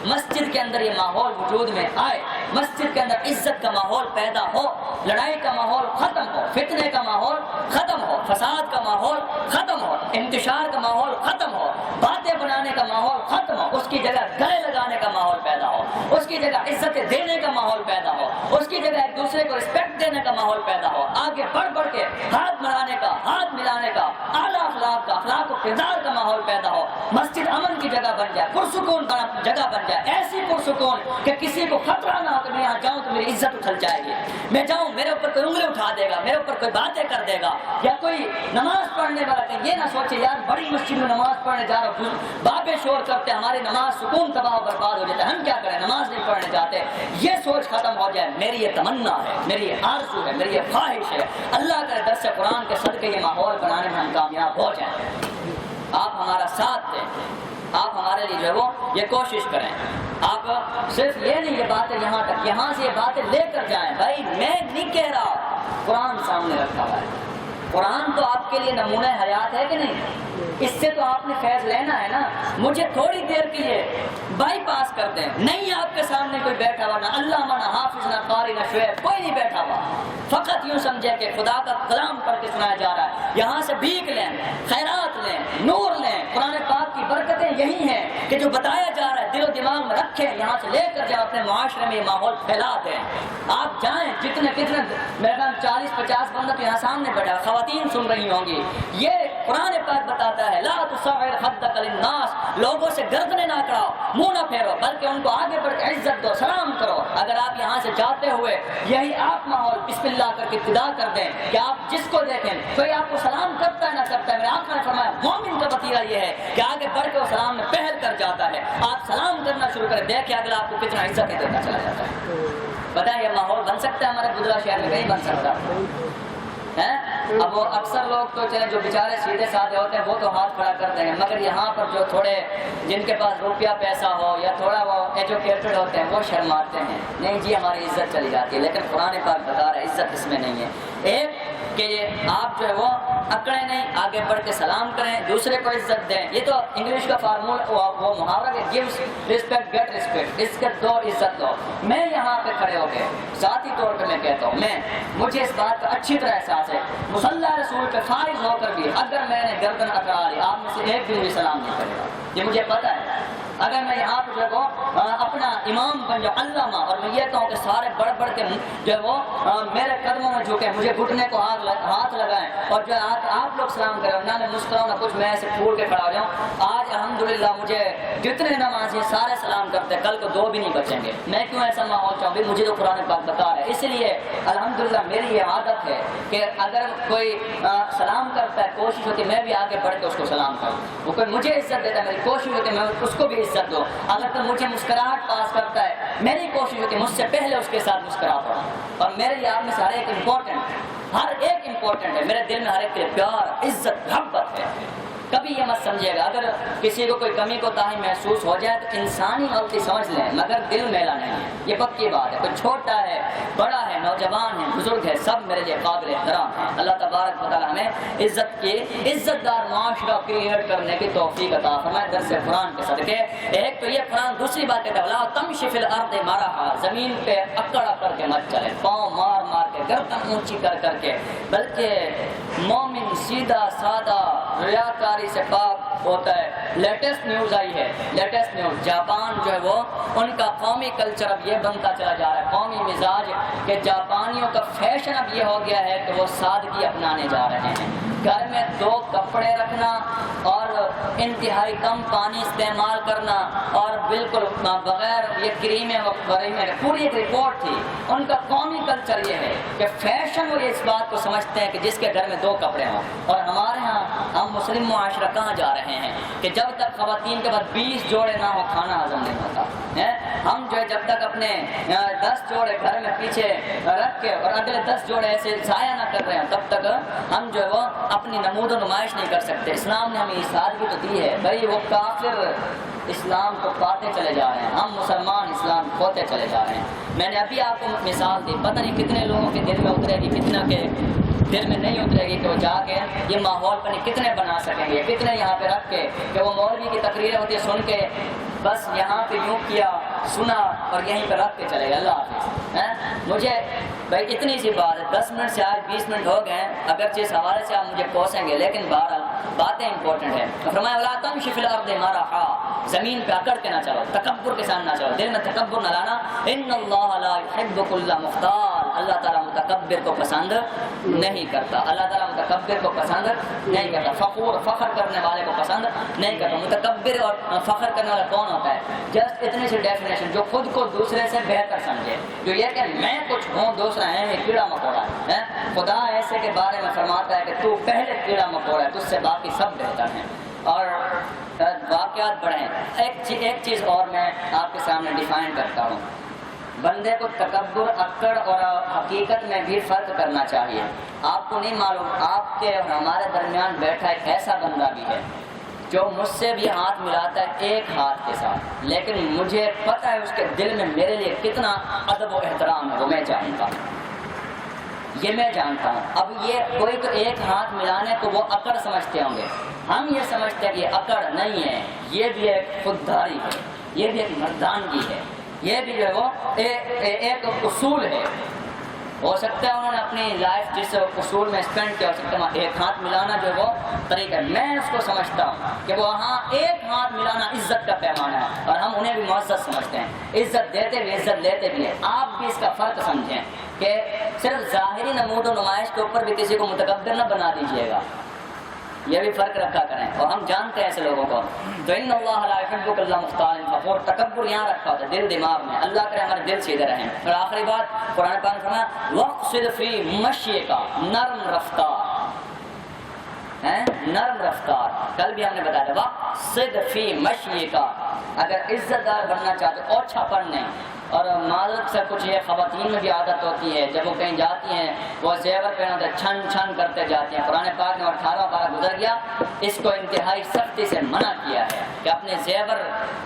[SPEAKER 2] مسجد کے اندر یہ ماحول وجود میں آئے، مسجد کے اندر عزت کا ماحول پیدا ہو، لڑائی کا ماحول ختم ہو، فتنے کا ماحول ختم ہو، فساد کا ماحول ختم ہو، انتشار کا ماحول ختم ہو، باتیں بنانے کا ماحول ختم ہو، اس کی جگہ گلے لگانے کا ماحول پیدا ہو، اس کی کی جگہ عزت دینے کا ماحول پیدا ہو، اس کی جگہ ایک دوسرے کو رسپیکٹ دینے کا ماحول پیدا ہو، آگے بڑھ بڑھ کے ہاتھ ملانے کا، ہاتھ ملانے کا، اعلیٰ اخلاق کا، اخلاق و کردار کا ماحول پیدا ہو، مسجد امن کی جگہ بن جائے، پرسکون جگہ بن جائے، ایسی پرسکون کہ کسی کو خطرہ نہ ہو کہ میں یہاں جاؤں تو میری عزت اچھل جائے گی، میں جاؤں میرے اوپر کوئی انگلی اٹھا دے گا، میرے اوپر کوئی باتیں کر دے گا، یا کوئی نماز پڑھنے والا کہ یہ نہ سوچے یار بڑی مسجد میں نماز پڑھنے جا رہا ہوں، بابے شور کرتے ہماری نماز سکون تباہ و برباد ہو جاتا ہے، ہم کیا کریں نماز نہیں پڑھنے جاتے، یہ سوچ ختم ہو جائے۔ میری یہ تمنا ہے، میری یہ آرزو ہے، میری یہ خواہش ہے، اللہ کرے درس قرآن کے صدقے یہ ماحول بنانے میں ہم کامیاب ہو جائیں۔ آپ ہمارا ساتھ دیں، آپ ہمارے لیے جو ہے وہ یہ کوشش کریں، آپ صرف یہ نہیں یہ باتیں یہاں تک، یہاں سے یہ باتیں لے کر جائیں۔ بھائی میں نہیں کہہ رہا، قرآن سامنے رکھا ہوا ہے، قرآن تو آپ کے لیے نمونہ حیات ہے کہ نہیں؟ اس سے تو آپ نے فیض لینا ہے نا، مجھے تھوڑی دیر کے لیے بائی پاس کر دیں، نہیں آپ کے سامنے کوئی بیٹھا ہوا، نہ علامہ نہ حافظ نہ قاری نہ شعیب، کوئی نہیں بیٹھا ہوا، فقط یوں سمجھے کہ خدا کا کلام پڑھ کے سنایا جا رہا ہے، یہاں سے بھیک لیں، خیرات لیں، نور لیں، قرآن پاک کی برکتیں یہی ہیں کہ جو بتایا جا رہا ہے دل و دماغ میں رکھیں، یہاں سے لے کر جائیں، اپنے معاشرے میں یہ ماحول پھیلا دیں۔ آپ جائیں، کتنے میرے خیال 40-50 بندہ تو یہاں سامنے بیٹھا، خواتین سن رہی ہوں گی، یہ قرآن پاک بتاتا ہے لا تصغر خدک للناس، لوگوں سے گردنیں نہ کراؤ، منہ نہ پھیرو، بلکہ ان کو آگے بڑھ کے عزت دو، سلام کرو۔ اگر آپ یہاں سے جاتے ہوئے یہی آپ ماحول بسم اللہ کر کے ابتدا کر دیں کہ آپ جس کو دیکھیں کوئی آپ کو سلام کرتا ہے نہ کرتا ہے، میرے آقا نے فرمایا مومن کا وتیرہ یہ ہے کہ آگے بڑھ کے وہ سلام میں پہل کر جاتا ہے، آپ سلام کرنا شروع کریں، دیکھیں اگلا آپ کو کتنا عزت دیتا چلا جاتا ہے۔ بتائیں یہ ماحول بن سکتا ہے ہمارے گجرا شہر میں؟ نہیں بن سکتا ہے۔ اب وہ اکثر لوگ تو چلے جو بیچارے سیدھے سادھے ہوتے ہیں وہ تو ہاتھ کھڑا کرتے ہیں، مگر یہاں پر جو تھوڑے جن کے پاس روپیہ پیسہ ہو یا تھوڑا وہ ایجوکیٹڈ ہوتے ہیں وہ شرماتے ہیں، نہیں جی ہماری عزت چلی جاتی ہے، لیکن قرآن پاک بتا رہا ہے عزت اس میں نہیں ہے۔ ایک کہ یہ آپ جو ہے وہ اکڑے نہیں، آگے بڑھ کے سلام کریں، دوسرے کو عزت دیں، یہ تو انگلش کا فارمولہ وہ محاورہ کہ گیوز رسپیکٹ گیٹ رسپیکٹ، عزت دو عزت دو۔ میں یہاں پہ کھڑے ہو کے ذاتی طور پہ میں کہتا ہوں، مجھے اس بات کا اچھی طرح احساس ہے، مصلی رسول پہ فائز ہو کر بھی اگر میں نے گردن اکڑا لی آپ میں سے ایک بھی مجھے سلام نہیں کرے گا، یہ مجھے پتہ ہے۔ اگر میں یہاں پہ جو ہے اپنا امام بن جاؤں علامہ اور میں یہ کہوں کہ سارے بڑھ بڑھ کے جو ہے وہ میرے قدموں میں جھکے، مجھے گھٹنے کو ہاتھ لگائیں اور جو آپ لوگ سلام کریں، نہ میں مسکراؤں نہ کچھ، میں ایسے پھول کے کھڑا ہو جاؤں۔ آج الحمدللہ مجھے جتنے نمازی سارے سلام کرتے ہیں، کل کو 2 بھی نہیں بچیں گے۔ میں کیوں ایسا ماحول چاہوں بھی؟ مجھے تو قرآن پاک بتا رہا ہے، اس لیے الحمدللہ میری یہ عادت ہے کہ اگر کوئی سلام کرتا ہے کوشش ہوتی ہے میں بھی آگے بڑھ کے اس کو سلام کروں، وہ کوئی مجھے عزت دیتا ہے میری کوشش ہوتی ہے میں اس کو بھی عزت دوں، اگر تو مجھے مسکراہٹ پاس کرتا ہے میری کوشش ہوتی ہے مجھ سے پہلے اس کے ساتھ مسکرا پڑا۔ اور میرے لیے آپ میں سے ہر ایک امپورٹنٹ ہے، میرے دل میں ہر ایک کے لیے پیار عزت محبت ہے۔ کبھی یہ مت سمجھیے گا اگر کسی کو کوئی کمی کوتاہی محسوس ہو جائے تو انسانی غلطی سمجھ لیں، مگر دل میلا نہیں ہے، یہ پکی بات ہے۔ کوئی چھوٹا ہے بڑا ہے نوجوان ہے بزرگ ہے، سب میرے لیے قابل احترام ہیں۔ اللہ تبارک و تعالی ہمیں عزت کی عزت دار معاشرہ کریٹ کرنے کی توفیق عطا فرمائے درس قرآن کے صدقے۔ ایک تو یہ قرآن، دوسری بات کہتا ہے وَلَا تَمْشِ فِي الْأَرْضِ مَرَحًا، زمین پہ اکڑ اکڑ کے مت چلے، پاؤں مار مار کے گردن اونچی کر کر کے، بلکہ مومن سیدھا سادہ ریاکاری سے پاک ہوتا ہے۔ لیٹسٹ نیوز آئی ہے، لیٹسٹ نیوز، جاپان جو ہے وہ ان کا قومی کلچر اب یہ بنتا چلا جا رہا ہے، قومی مزاج، کہ جاپانیوں کا فیشن اب یہ ہو گیا ہے کہ وہ سادگی اپنانے جا رہے ہیں۔ گھر میں 2 کپڑے رکھنا اور انتہائی کم پانی استعمال کرنا اور بالکل بغیر یہ کریمیں پوری ایک رپورٹ تھی۔ ان کا قومی کلچر یہ ہے کہ فیشن وہ اس بات کو سمجھتے ہیں کہ جس کے گھر میں 2 کپڑے ہوں، اور ہمارے ہاں ہم مسلم معاشرہ کہاں جا رہے ہیں کہ جب تک خواتین کے بعد 20 جوڑے نہ ہو کھانا ہضم نہیں ہوتا ہے۔ ہم جو ہے جب تک اپنے 10 جوڑے گھر میں پیچھے رکھ کے اور اگلے 10 جوڑے ایسے ضائع نہ کر رہے ہیں تب تک ہم جو ہے وہ اپنی نمود و نمائش نہیں کر سکتے۔ اسلام نے ہمیں یہ سادگی تو دی ہے، بھائی وہ کافر اسلام کو پاتے چلے جا رہے ہیں، ہم مسلمان اسلام کھوتے چلے جا رہے ہیں۔ میں نے ابھی آپ کو مثال دی، پتہ نہیں کتنے لوگوں کے دل میں اترے گی، کتنا کے دل میں نہیں اترے گی کہ وہ جا کے یہ ماحول پر کتنے بنا سکیں گے، کتنے یہاں پہ رکھ کے کہ وہ مولوی کی تقریریں ہوتی ہے سن کے بس یہاں پہ یوں کیا سنا اور یہیں پہ رکھ کے چلے گئے، اللہ حافظ۔ مجھے بھائی اتنی سی بات ہے، 10 منٹ سے آج 20 منٹ ہو گئے ہیں، اگرچہ اس حوالے سے آپ مجھے کوسیں گے، لیکن بہرحال باتیں امپورٹنٹ ہیں. فرمایا ولا تمشی فی الارض مرحا، زمین پہ اکڑ کے نہ چلو، تکبر کے ساتھ نہ چلو، دل میں تکبر نہ لانا. ان اللہ لا یحب کل مختال، اللہ تعالیٰ متکبر کو پسند نہیں کرتا، اللہ تعالیٰ متکبر کو پسند نہیں کرتا. فخر کرنے والے کو پسند نہیں کرتا. متکبر اور فخر کرنے والا کون ہوتا ہے؟ جسٹ اتنی سی ڈیفینیشن، جو خود کو دوسرے سے بہتر سمجھے، جو یہ کہ میں کچھ ہوں دوسرا ہے، میں کیڑا مکوڑا ہے. خدا ایسے کے بارے میں فرماتا ہے کہ تو پہلے کیڑا مکوڑا ہے، تجھ سے باقی سب بہتر ہیں. اور واقعات بڑھیں. ایک چیز اور میں آپ کے سامنے ڈیفائن کرتا ہوں. بندے کو تکبر، اکڑ اور حقیقت میں بھی فرق کرنا چاہیے. آپ کو نہیں معلوم، آپ کے اور ہمارے درمیان بیٹھا ایک ایسا بندہ بھی ہے جو مجھ سے بھی ہاتھ ملاتا ہے ایک ہاتھ کے ساتھ، لیکن مجھے پتہ ہے اس کے دل میں میرے لیے کتنا ادب و احترام ہے، وہ میں جانتا ہوں، یہ میں جانتا ہوں. اب یہ کوئی تو ایک ہاتھ ملانے کو وہ اکڑ سمجھتے ہوں گے، ہم یہ سمجھتے ہیں کہ یہ اکڑ نہیں ہے، یہ بھی ایک خودداری ہے، یہ بھی ایک مردانگی ہے، یہ بھی جو ہے وہ ایک اصول ہے. ہو سکتا ہے انہوں نے اپنی لائف جس اصول میں اسپینڈ کیا، ہو سکتا ہے ایک ہاتھ ملانا جو ہے وہ طریقہ ہے. میں اس کو سمجھتا ہوں کہ وہ ہاں ایک ہاتھ ملانا عزت کا پیمانہ ہے، اور ہم انہیں بھی معزز سمجھتے ہیں، عزت دیتے بھی عزت لیتے بھی ہیں. آپ بھی اس کا فرق سمجھیں کہ صرف ظاہری نمود و نمائش کے اوپر بھی کسی کو متکبر نہ بنا دیجیے گا، یہ بھی فرق رکھا کریں. اور ہم جانتے ہیں ایسے لوگوں کو. تو ان اللہ لا یحب کل مختال فخور، تکبر یہاں رکھا ہوتا ہے دل دماغ میں. اللہ کرے ہمارے دل سیدھے رہیں. اور آخری بات قرآن پاک میں فرمایا وقصد فی مشیک، نرم رفتار ہے، نرم رفتار. کل بھی ہم نے بتایا تھا وقصد فی مشیک، اگر عزت دار بننا چاہتے اوچھا پن نہیں. اور معذرت سے کچھ یہ خواتین میں بھی عادت ہوتی ہے، جب وہ کہیں جاتی ہیں وہ زیور پہنتے چھن چھن کرتے جاتی ہیں. قرآن پاک نے 18 پارہ گزر گیا، اس کو انتہائی سختی سے منع کیا ہے کہ اپنے زیور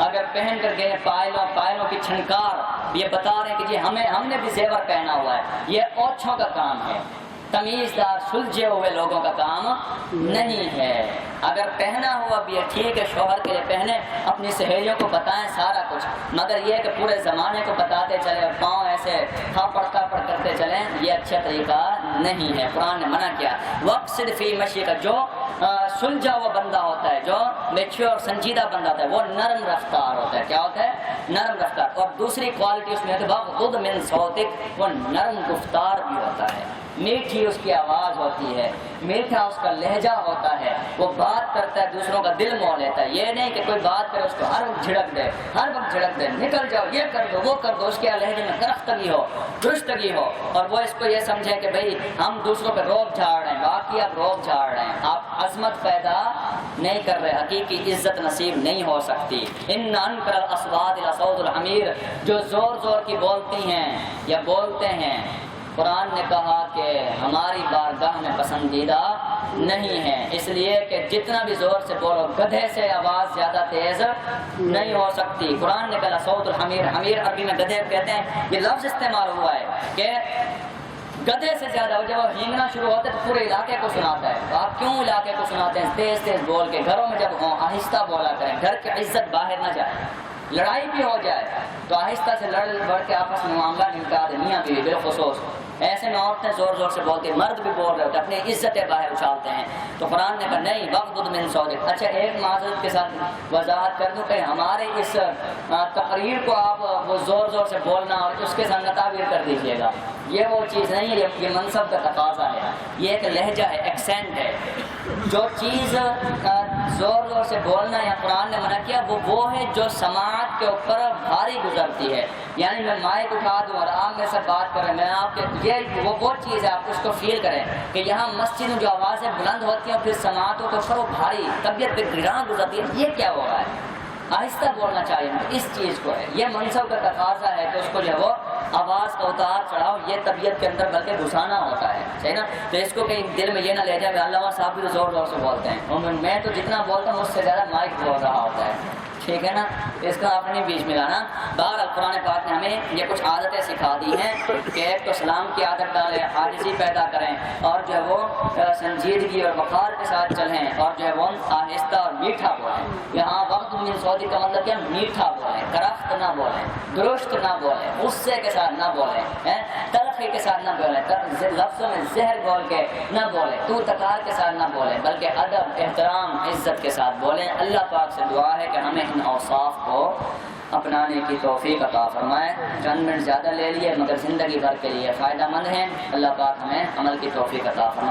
[SPEAKER 2] اگر پہن کر گئے پائلوں کی چھنکار، یہ بتا رہے ہیں کہ جی ہم نے بھی زیور پہنا ہوا ہے. یہ اوچھوں کا کام ہے، تمیزدار سلجھے ہوئے لوگوں کا کام نہیں ہے. اگر پہنا ہوا بھی ہے ٹھیک ہے، شوہر کے لیے پہنے، اپنی سہیلیوں کو بتائیں سارا کچھ، مگر یہ کہ پورے زمانے کو بتاتے چلے اور پاؤں ایسے تھاپڑ کرتے چلیں، یہ اچھا طریقہ نہیں ہے. قرآن نے منع کیا. وقصد فی مشیک، جو سلجھا ہوا بندہ ہوتا ہے، جو میچور اور سنجیدہ بندہ ہوتا ہے، وہ نرم رفتار ہوتا ہے. کیا ہوتا ہے؟ نرم رفتار. اور دوسری کوالٹی اس میں ہے کہ وغضض من صوتک، وہ نرم گفتار بھی ہوتا ہے، میٹھی اس کی آواز ہوتی ہے، میٹھا اس کا لہجہ ہوتا ہے. وہ بات کرتا ہے دوسروں کا دل موہ لیتا ہے. یہ نہیں کہ کوئی بات کرے اس کو ہر وقت جھڑک دے، نکل جاؤ، یہ کر دو وہ کر دو. اس کے لہجے میں درختگی ہو، درستگی ہو، اور وہ اس کو یہ سمجھے کہ بھئی ہم دوسروں پہ روب جھاڑ رہے ہیں، باقی آپ روب جھاڑ رہے ہیں، آپ عظمت پیدا نہیں کر رہے، حقیقی عزت نصیب نہیں ہو سکتی. ان انکر الاصوات لصوت الحمیر، جو زور زور کی بولتی ہیں یا بولتے ہیں، قرآن نے کہا کہ ہماری بارگاہ میں پسندیدہ نہیں ہے، اس لیے کہ جتنا بھی زور سے بولو، گدھے سے آواز زیادہ تیز نہیں ہو سکتی. قرآن نے کہا صوت الحمیر، حمیر عربی میں گدھے کہتے ہیں. یہ لفظ استعمال ہوا ہے کہ گدھے سے زیادہ، جب وہ ہینگنا شروع ہوتے تو پورے علاقے کو سناتا ہے. تو آپ کیوں علاقے کو سناتے ہیں تیز تیز بول کے؟ گھروں میں جب ہوں آہستہ بولا کریں، گھر کی عزت باہر نہ جائے. لڑائی بھی ہو جائے تو آہستہ سے لڑ بڑھ کے آپس میں معاملہ نمٹا دیں. میاں بیوی بالخصوص ایسے میں عورتیں زور زور سے بولتی ہیں، مرد بھی بول رہے ہوتے ہیں، اپنی عزتیں باہر اچھالتے ہیں. تو قرآن نے کہا نہیں، وغضض من صوتک. اچھا ایک معذرت کے ساتھ وضاحت کر دوں کہ ہمارے اس تقریر کو آپ وہ زور زور سے بولنا اور اس کے ساتھ تعبیر کر دیجیے گا، یہ وہ چیز نہیں ہے، یہ منصب کا تقاضا ہے، یہ ایک لہجہ ہے، ایکسینٹ ہے. جو چیز زور زور سے بولنا یا قرآن نے منع کیا وہ ہے جو سماعت کے اوپر بھاری گزرتی ہے. یعنی میں مائک اٹھا دوں اور آپ میں سے بات کریں، میں آپ کے یہ وہ چیز ہے، آپ اس کو فیل کریں کہ یہاں مسجد میں جو آوازیں بلند ہوتی ہیں پھر سماعتوں کے اوپر وہ بھاری طبیعت پہ گراں گزرتی ہے. یہ کیا ہو رہا ہے؟ آہستہ بولنا چاہیے. اس چیز کو ہے، یہ منصب کا تقاضا ہے کہ اس کو جو ہے وہ آواز کا اتار چڑھاؤ یہ طبیعت کے اندر بلکہ گھسانا ہوتا ہے، صحیح نا؟ تو اس کو کہیں دل میں یہ نہ لے جائے. علامہ صاحب بھی زور زور سے بولتے ہیں، اور میں تو جتنا بولتا ہوں اس سے زیادہ مائک بول رہا ہوتا ہے، ٹھیک ہے نا؟ اس کا اپنے بیچ میں لانا. بہرحال قرآن پاک نے ہمیں یہ کچھ عادتیں سکھا دی ہیں کہ ایک تو سلام کی عادت ڈالیں، عاجزی پیدا کریں، اور جو ہے وہ سنجیدگی اور وقار کے ساتھ چلیں، اور جو ہے وہ آہستہ اور میٹھا بولیں. یہاں وقت واغض من صوتک کا مطلب کیا؟ میٹھا بولیں، کرفت نہ بولیں، درست نہ بولیں، غصے کے ساتھ نہ بولیں، تلخی کے ساتھ نہ بولیں، لفظوں میں زہر بول کے نہ بولیں، تو تکار کے ساتھ نہ بولیں، بلکہ ادب، احترام، عزت کے ساتھ بولیں۔ اللہ پاک سے دعا ہے کہ ہمیں ان اوصاف کو اپنانے کی توفیق عطا فرمائے۔ چند منٹ زیادہ لے لیے مگر زندگی بھر کے لیے فائدہ مند ہیں۔ اللہ پاک ہمیں عمل کی توفیق عطا فرمائے۔